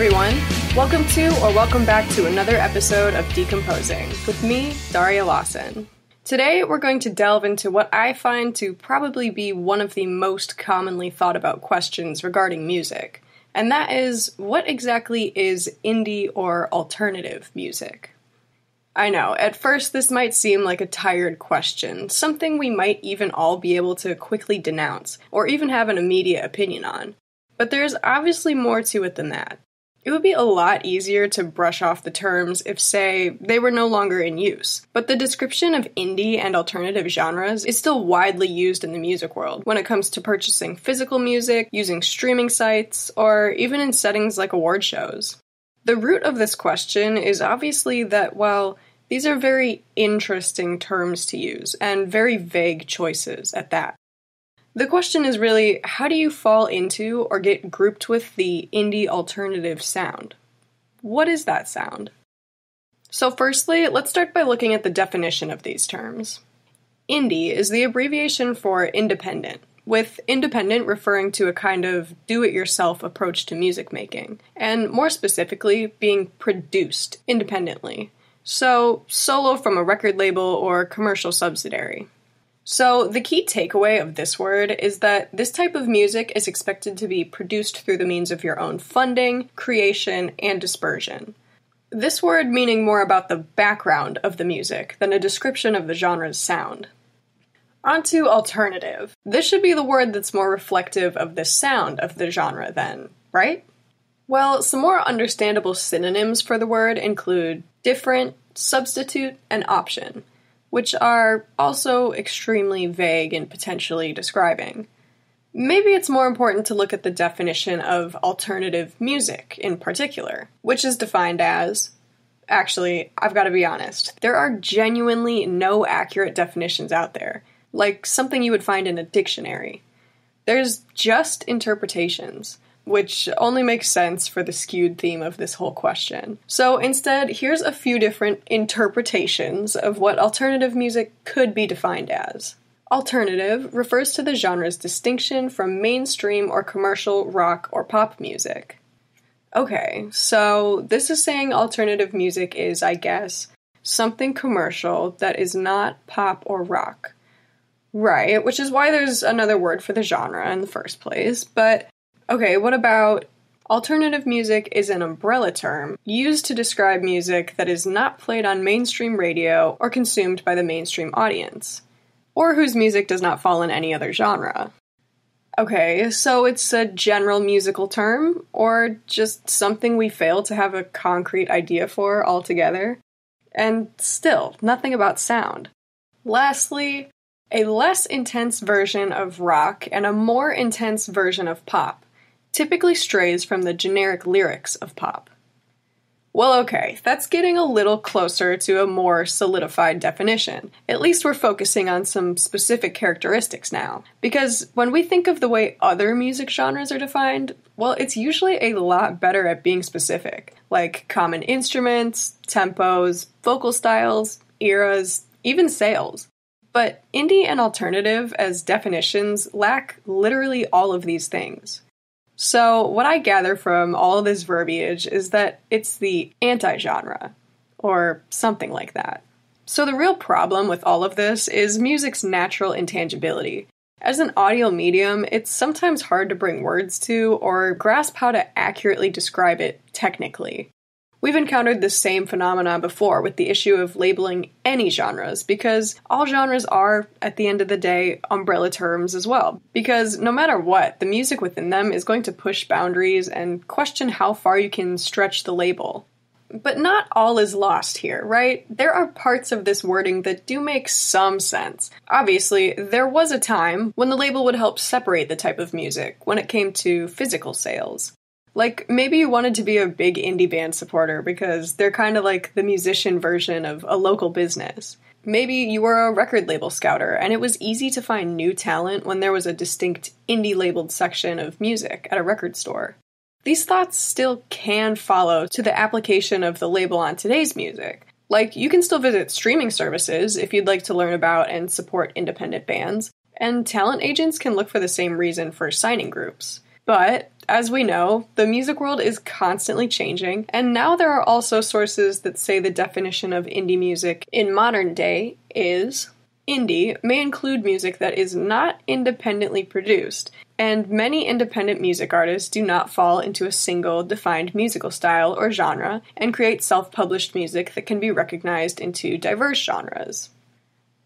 everyone. Welcome to or welcome back to another episode of Decomposing with me, Daria Lawson. Today we're going to delve into what I find to probably be one of the most commonly thought about questions regarding music, and that is, what exactly is indie or alternative music? I know, at first this might seem like a tired question, something we might even all be able to quickly denounce, or even have an immediate opinion on. But there's obviously more to it than that. It would be a lot easier to brush off the terms if, say, they were no longer in use. But the description of indie and alternative genres is still widely used in the music world when it comes to purchasing physical music, using streaming sites, or even in settings like award shows. The root of this question is obviously that, well, these are very interesting terms to use, and very vague choices at that. The question is really, how do you fall into or get grouped with the indie alternative sound? What is that sound? So firstly, let's start by looking at the definition of these terms. Indie is the abbreviation for independent, with independent referring to a kind of do-it-yourself approach to music making, and more specifically, being produced independently. So, solo from a record label or commercial subsidiary. So, the key takeaway of this word is that this type of music is expected to be produced through the means of your own funding, creation, and dispersion. This word meaning more about the background of the music than a description of the genre's sound. Onto alternative. This should be the word that's more reflective of the sound of the genre then, right? Well, some more understandable synonyms for the word include different, substitute, and option, which are also extremely vague and potentially describing. Maybe it's more important to look at the definition of alternative music in particular, which is defined as... Actually, I've got to be honest, there are genuinely no accurate definitions out there, like something you would find in a dictionary. There's just interpretations, which only makes sense for the skewed theme of this whole question. So instead, here's a few different interpretations of what alternative music could be defined as. Alternative refers to the genre's distinction from mainstream or commercial rock or pop music. Okay, so this is saying alternative music is, I guess, something commercial that is not pop or rock. Right, which is why there's another word for the genre in the first place, but okay, what about alternative music is an umbrella term used to describe music that is not played on mainstream radio or consumed by the mainstream audience, or whose music does not fall in any other genre. Okay, so it's a general musical term, or just something we fail to have a concrete idea for altogether? And still, nothing about sound. Lastly, a less intense version of rock and a more intense version of pop typically strays from the generic lyrics of pop. Well, okay, that's getting a little closer to a more solidified definition. At least we're focusing on some specific characteristics now. Because when we think of the way other music genres are defined, well, it's usually a lot better at being specific, like common instruments, tempos, vocal styles, eras, even sales. But indie and alternative as definitions lack literally all of these things. So what I gather from all of this verbiage is that it's the anti-genre, or something like that. So the real problem with all of this is music's natural intangibility. As an audio medium, it's sometimes hard to bring words to or grasp how to accurately describe it technically. We've encountered this same phenomenon before with the issue of labeling any genres, because all genres are, at the end of the day, umbrella terms as well. Because no matter what, the music within them is going to push boundaries and question how far you can stretch the label. But not all is lost here, right? There are parts of this wording that do make some sense. Obviously, there was a time when the label would help separate the type of music when it came to physical sales. Like, maybe you wanted to be a big indie band supporter because they're kind of like the musician version of a local business. Maybe you were a record label scouter, and it was easy to find new talent when there was a distinct indie-labeled section of music at a record store. These thoughts still can follow to the application of the label on today's music. Like, you can still visit streaming services if you'd like to learn about and support independent bands, and talent agents can look for the same reason for signing groups. But As we know, the music world is constantly changing, and now there are also sources that say the definition of indie music in modern day is indie may include music that is not independently produced, and many independent music artists do not fall into a single defined musical style or genre and create self-published music that can be recognized into diverse genres.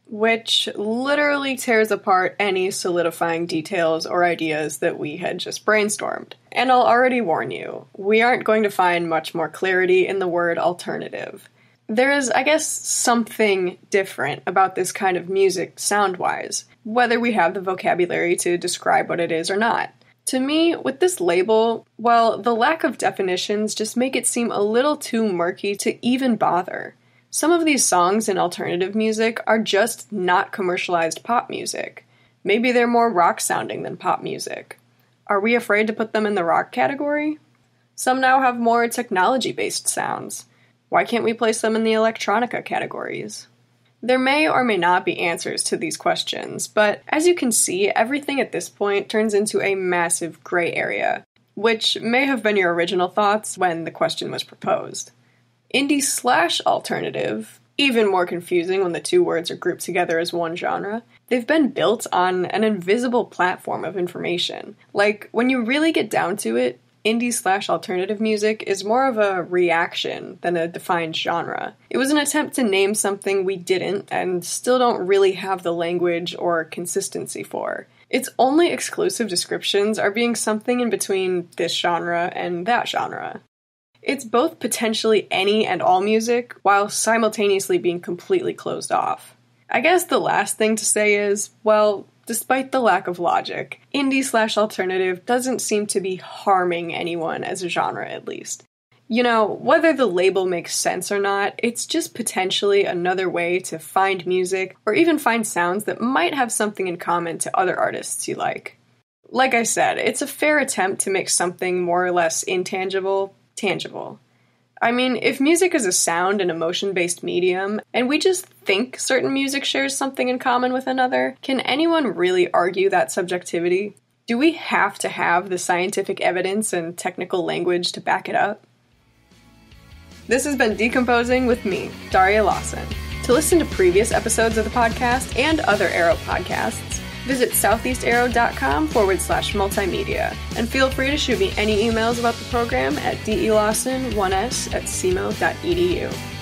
Which literally tears apart any solidifying details or ideas that we had just brainstormed. And I'll already warn you, we aren't going to find much more clarity in the word alternative. There is, I guess, something different about this kind of music sound-wise, whether we have the vocabulary to describe what it is or not. To me, with this label, well, the lack of definitions just make it seem a little too murky to even bother. Some of these songs in alternative music are just not commercialized pop music. Maybe they're more rock-sounding than pop music. Are we afraid to put them in the rock category? Some now have more technology-based sounds. Why can't we place them in the electronica categories? There may or may not be answers to these questions, but as you can see, everything at this point turns into a massive gray area, which may have been your original thoughts when the question was proposed. Indie/alternative, even more confusing when the two words are grouped together as one genre, they've been built on an invisible platform of information. Like, when you really get down to it, indie/alternative music is more of a reaction than a defined genre. It was an attempt to name something we didn't and still don't really have the language or consistency for. Its only exclusive descriptions are being something in between this genre and that genre. It's both potentially any and all music, while simultaneously being completely closed off. I guess the last thing to say is, well, despite the lack of logic, indie/alternative doesn't seem to be harming anyone as a genre, at least. You know, whether the label makes sense or not, it's just potentially another way to find music, or even find sounds that might have something in common to other artists you like. Like I said, it's a fair attempt to make something more or less intangible tangible. I mean, if music is a sound and emotion-based medium, and we just think certain music shares something in common with another, can anyone really argue that subjectivity? Do we have to have the scientific evidence and technical language to back it up? This has been Decomposing with me, Daria Lawson. To listen to previous episodes of the podcast and other Arrow podcasts, visit southeastarrow.com/multimedia, and feel free to shoot me any emails about the program at delawson1s@cmo.edu.